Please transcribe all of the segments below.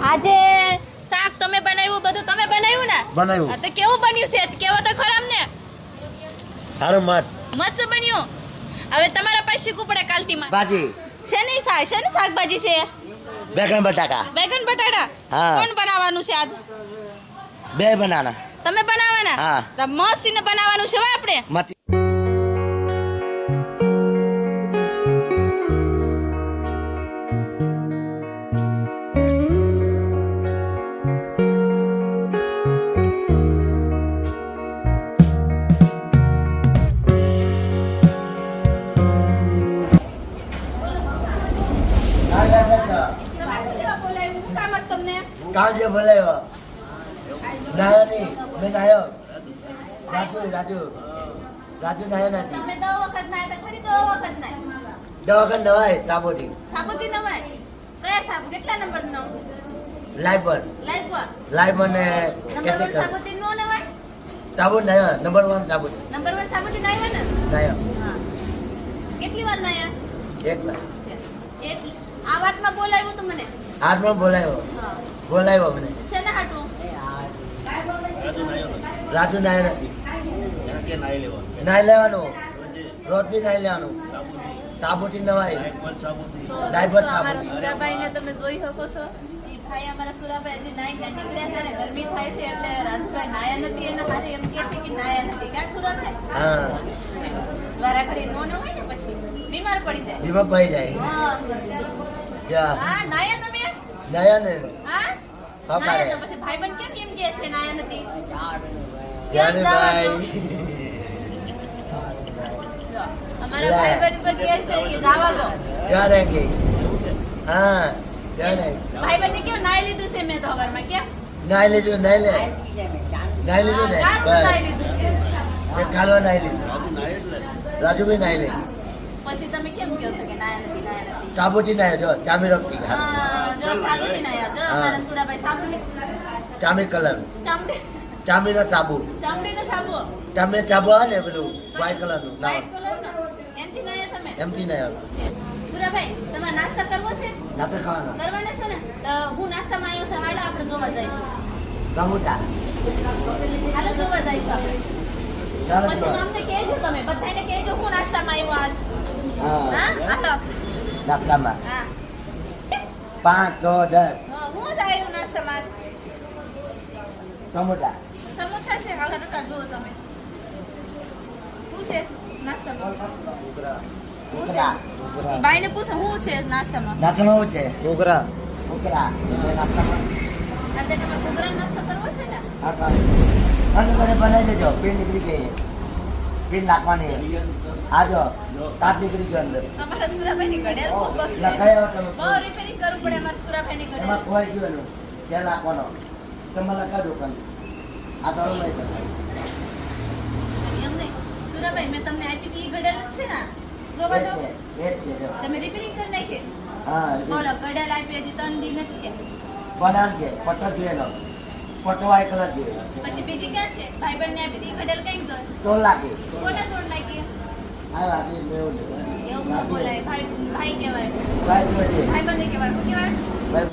આજે શાક તમે બનાવ્યું, બધું તમે બનાવ્યું ને? બનાવ્યું. હા, તો કેવું બન્યું છે? કેવો તો ખરાબ ને? હારું મત મસ્ત બન્યું. હવે તમારા પાસે શીખવું પડે કાલથી માં. ભાજી શેની શાકભાજી છે? બેગન બટાકા બેગન બટાટા. હા. કોણ બનાવવાનું છે આજ? બે બનાના તમે બનાવવાના? હા. તો મસ્તીને બનાવવાનું છે હો આપણે. મત તમારે કેવા બોલાવ્યું? શું કામ હતું તમને? કાંજે બોલાયો નાયો નહીં મેં નાયો રાજુ નાયો નથી તમે દો વખત નાય તો થોડી દો વખત નાય. દવાખાન નવાય તાબોટી સાબુથી નવાય. કયા સાબુ? કેટલા નંબરનો? લાઈવ પર લાઈફ ને નંબર 1 સાબુથી નો નવાય. તાબોટ નાયો નંબર 1 તાબોટી નંબર 1 સાબુથી નાયવા ને? નાયો હા. કેટલી વાર નાયા? એક વાર એટલી. આ વાતમાં બોલાવ્યું તું મને? હાથમાં હા. બોલાયો મને શેના હાટું? રાજુ નાયો નથી નાઈ લેવાનું રોજ બી નાઈ લેવાનું તાબોટી નવાય તો ડાયપર દોસ્તો, અમારા સાબુ. સુરાભાઈને તમે જોઈ શકો છો. ઈ ભાઈ અમારા સુરાભાઈ હજી નાઈને નીકળ્યા હતા ને ગરમી થાય છે એટલે રાજભાઈ નાયા નથી એના હારે એમ કહે છે કે નાયા નથી. કાં સુરાભાઈ? હા વારા ઘડી નો ન હોય ને પછી બીમાર પડી જાય. બીમા પડી જાય હા. જા હા, નાયા તમે? નાયા ને હા? હા, નાયા તો પાડે. પછી ભાઈબંધ કેમ કહે છે નાયા નથી? જાને ભાઈ જો, અમારા લે. ભાઈબંધ પર કહે છે કે જાવા દો. જાને કે હા જાને ભાઈબંધને કેવું નાઈ લીધું છે મેં તો હવારમાં કેમ? નાઈ લીધું નાઈ લે નાઈ લીધું ને કાં બસ નાઈ લીધું છે? એ કાલવા નાઈ લીધું રાજુ ભાઈ નાઈ લે પછી તમે કેમ કહો છો કે નાયા નથી નાયા નથી? તાબોટી નાયો જો ચામી રખતી હા, જો સાબુથી નાયા. જો હા. અમારા સુરાભાઈ સાબુથી. ચામી કલર ચામડી ચામીનો સાબુ ચામડીનો સાબુ. ચામી સાબુ આવે ને પેલું વ્હાઈટ કલરનું વ્હાઈટ કલરનો. એનથી નાયા તમે? એમથી નાયો સુરાભાઈ, તમારે નાસ્તા કરવો છે? નાતે ખાવાનો કરવાના છે ને? તો હું નાસ્તામાં આવ્યો છે. હાલો આપણે જોવા જઈશું. સમોસા હાલો જોવા જઈશું આપણે. ચાલો પછી અમને કહેજો તમે. બધાને કહેજો હું નાસ્તામાં આવ્યો આજ. હા હા? હાલો. નાસ્તામાં હા. 5 6 10 હા, હું જ આવ્યો નાસ્તામાં આજ. સમોસા સમોસા છે? હાલો રકા જુઓ તમે. શું છે નાસ્તામાં? ઉકરા ભાઈને પૂછો શું છે નાસ્તામાં? નાસ્તામાં શું છે ઘૂઘરા ઉકરા નાસ્તામાં અત્યારે તમારે ઘૂઘરાનો નાસ્તો કરવો છે ને? હા ખાલી અને મને બનાવી દેજો પીન નીકળી ગઈ પીન નાખવાની આજો કાપ નીકળી ગયો અંદર અમારા સુરાભાઈની ઘડિયાળ બહુ બગડી. લખાયો તમે બહુ રિપેરિંગ કરવું પડે અમારા સુરાભાઈની એમાં ઘડિયાળ. કોઈ જીવેલું ત્યાં નાખવાનો તમે લખાજો પણ આ તો નહીં થાય એમ નહીં. સુરાભાઈ, મેં તમને આપી હતી ઈ ઘડિયાળ જ છે ને? જોવા દો. એ જ છે જો. તમે રિપેરિંગ કરી નાખી? હા બોલો, ઘડિયાળ આપી હજી 3 દી નથી કે? બનાવજે પટ્ટો જોયેલો પટ્ટો વાય કલર જોઈએ પછી બીજી ક્યાં છે? ભાઈબંધને આપી હતી ઈ ઘડિયાળ કઈ ગઈ? ટોલ લાગે કોને તોડ નાખી? હા આપી મેવું છે એવું ન બોલાય. ભાઈ કહેવાય. ભાઈ જોડે ભાઈબંધે કહેવાય. શું કહેવાય? ભાઈ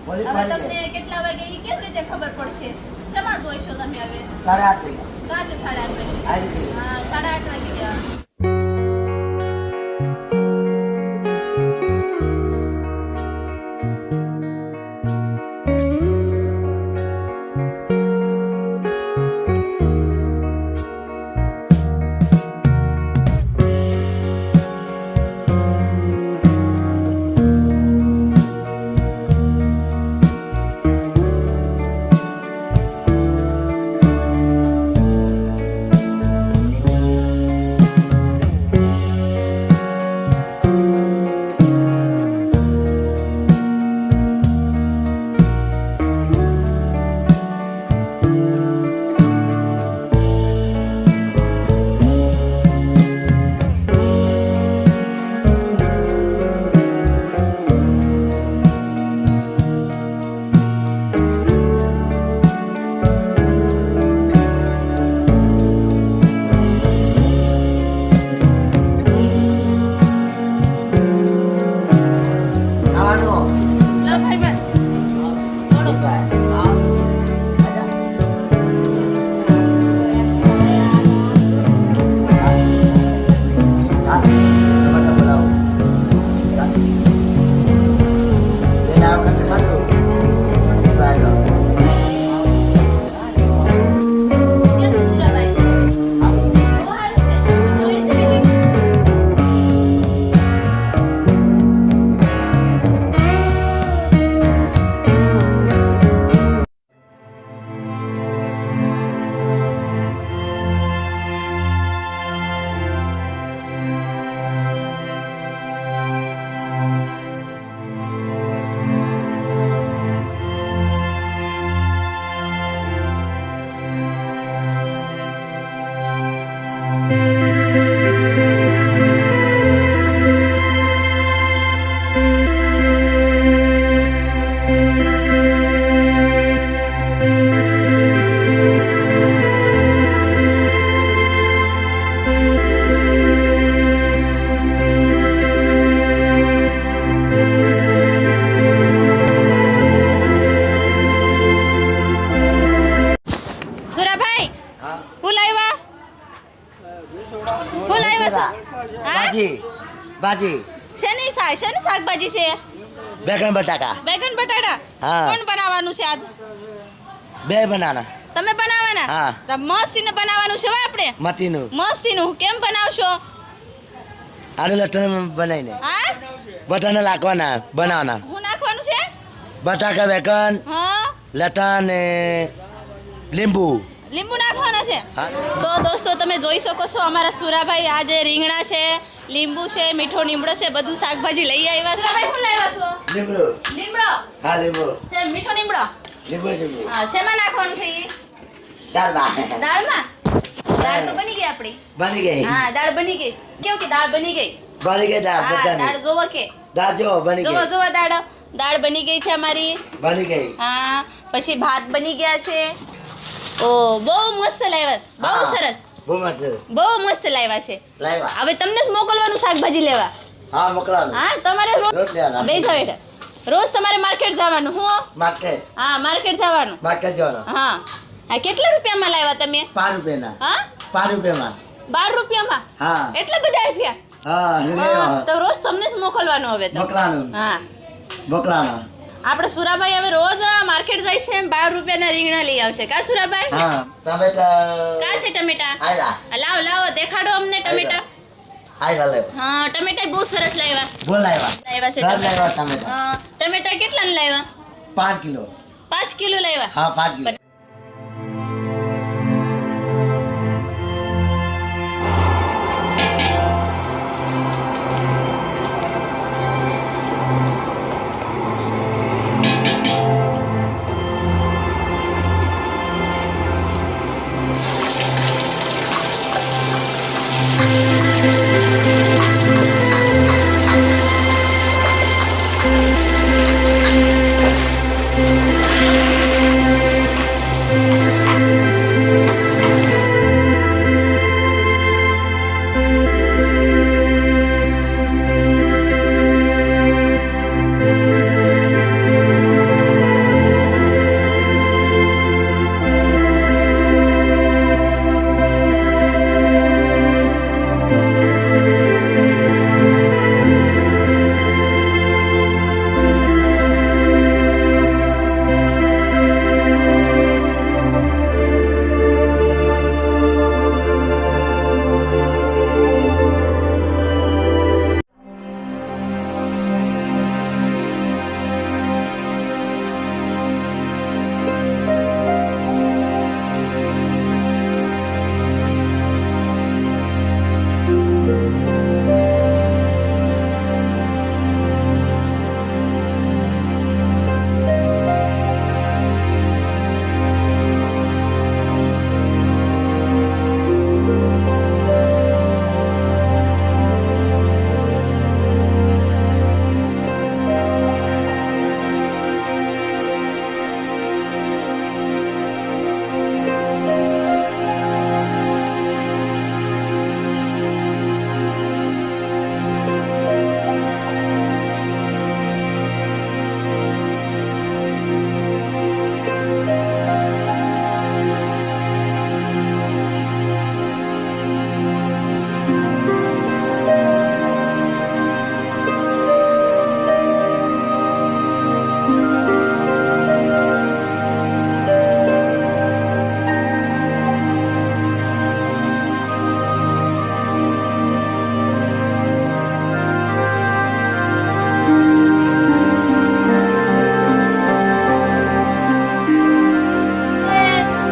પોલીસ હવે પાડી તમને છે કેટલા વાગે ઈ કેવી રીતે ખબર પડશે? શેમાં જોઈશો તમે હવે? 8:30 સાંજે 8:30 વાગે. આ રીતે હા, 8:30 વાગે ગયા. ભાજી શેની શાકભાજી છે? બેગન બટાકા બેગન બટાટા. હા. કોણ બનાવવાનું છે આજ? બે બનાના તમે બનાવવાના? હા. તો મસ્તીને બનાવવાનું છે હો આપણે. મટીનું મસ્તીનું કેમ બનાવશો? આલુ લટણ બનાવીને હા? બટાના નાખવાના બનાવવાના હું નાખવાનું છે? બટાકા બેગન હા. લટણ ને લીંબુ લીંબુ નાખવાના છે. હા. તો દોસ્તો તમે જોઈ શકો છો અમારા સુરાભાઈ આજે રીંગણા છે, લીંબુ છે, મીઠો લીમડો છે, બધું શાકભાજી લઈ આવ્યા છે. સુરાભાઈ શું લાવ્યા છો? લીંબુ લીમડો હા લીંબુ છે, મીઠો લીમડો. લીંબુ લીંબુ હા, શેમાં નાખવાનું છે ઈ? દાળમાં દાળમાં. દાળ તો બની ગઈ આપણી. બની ગઈ હા, દાળ બની ગઈ. કેવું કે દાળ બની ગઈ? બની ગઈ દાળ હા, દાળ બધાની જોવો કે દાળ જો બની જોવો ગઈ જોવો દાળ બની ગઈ છે અમારી. બની ગઈ હા, પછી ભાત બની ગયા છે. ઓ બહુ મસ્ત લાવ્યા છે. બહુ હા. સરસ. બહુ મસ્ત બહુ મસ્ત લાવ્યા છે. લાવ્યા હવે તમને જ મોકલવાનું શાકભાજી લેવા. હા મોકલાનું હા, તમારે રોજ લેવાના. બે જાવ હેઠળ. રોજ તમારે માર્કેટ જવાનું. હું માર્કેટ હા માર્કેટ જવાનું. માર્કેટ જવાનું હા હા, કેટલા રૂપિયામાં લાવ્યા તમે? 5 રૂપિયાના હા, 5 રૂપિયામાં 12 રૂપિયામાં. હા એટલા બધા આપ્યા. હા હા, લેવા તો રોજ તમને જ મોકલવાનું હવે તો. મોકલાનું હા, મોકલાનું આપણે સુરાભાઈ હવે રોજ માર્કેટ જાય છે, 12 રૂપિયાના રીંગણા લઈ આવશે. કા સુરાભાઈ? હા ટમેટા કા છે ટમેટા? આયલા લાવો લાવો, દેખાડો અમને ટમેટા. આયલા લે હા, ટમેટા બહુ સરસ લાવ્યા. બોલાવ્યા લાવ્યા છે ઘર ટમેટા. લાવ્યા ટમેટા હા, ટમેટા કેટલાના લાવ્યા? 5 કિલો 5 કિલો લાવ્યા. હા 5 કિલો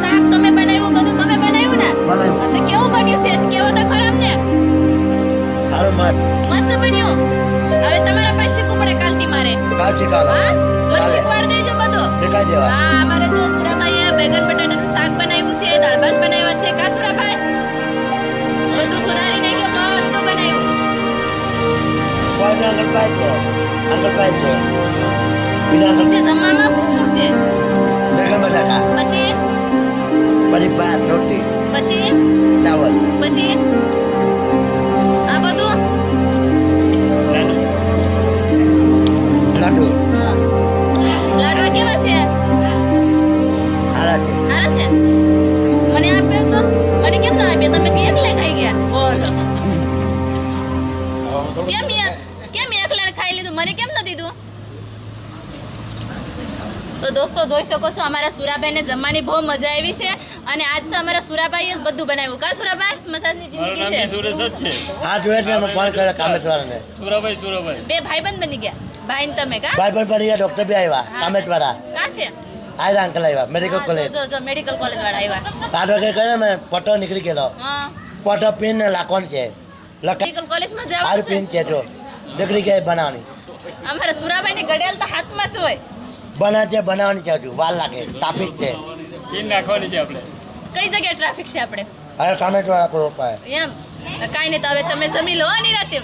શાક તમે બનાવ્યું, બધું તમે બનાવ્યું ને? બનાવ્યું. તો કેવું બન્યું છે? કેવો તો ખરા અમને. હારું મત મસ્ત બન્યું. હવે તમારા પાસે શીખવું પડે કાલથી મારે. કાલથી કાલ હા, મને ચાલે. શીખવાડી દેજો બધું. દેખાઈ દેવા હા, અમારે જો સુરાભાઈએ બેગન બટાટાનું શાક બનાવ્યું છે, દાળ ભાત બનાવ્યા છે. કા સુરાભાઈ? બધું સુધારીને કે બધું બનાવ્યું. કોઈ આગળ પાય છે બીજા આગળ જે જમવામાં ભૂખું છે. બેગન બટાકા પછી પછી ભાત રોટી પછી ચાવલ પછી આ બધું લાડુ હા. લાડવા કેવા છે? હારા છે સારા છે. મને આપ્યો તો મને કેમ ના આપ્યા? તમે કે એકલા ખાઈ ગયા? બોલો કેમ યાર? તો દોસ્તો જોઈ શકો છો અમારા સુરાભાઈને જમવાની બહુ મજા આવી છે અને આજ તો અમારા સુરાભાઈએ જ બધું બનાવ્યું કા સુરાભાઈ મજાની જિંદગી છે સુરેશ જ છે હા જોઈએ છે અમે ફોન કર્યો કામેટવાળાને સુરાભાઈ બે ભાઈબંધ બની ગયા ભાઈ ને તમે કા ભાઈ પણ પડી ગયા ડૉક્ટર બી આવ્યા કામેટવાળા કા છે આયરા અંકલ આવ્યા મેડિકલ હા, કોલેજ જો મેડિકલ કોલેજ વાળા આવ્યા રાત વાગે કર્યો મેં ફોટો નીકળી ગયેલો હા ફોટો પિન લાખવાનું છે મેડિકલ કોલેજમાં આ જવાનું પિન છે છે જો દીકરી કે બનાવવાની અમારા સુરાભાઈની ઘડિયાળ તો હાથમાં જ હોય બનાવવાની છે હજુ વાર લાગે ટ્રાફિક છે પીન નાખવાની છે આપણે કઈ જગ્યાએ ટ્રાફિક છે આપણે હવે કામેટવાળા પર ઉપાય એમ કાંઈ નહીં તો હવે તમે જમી લો નિરાતે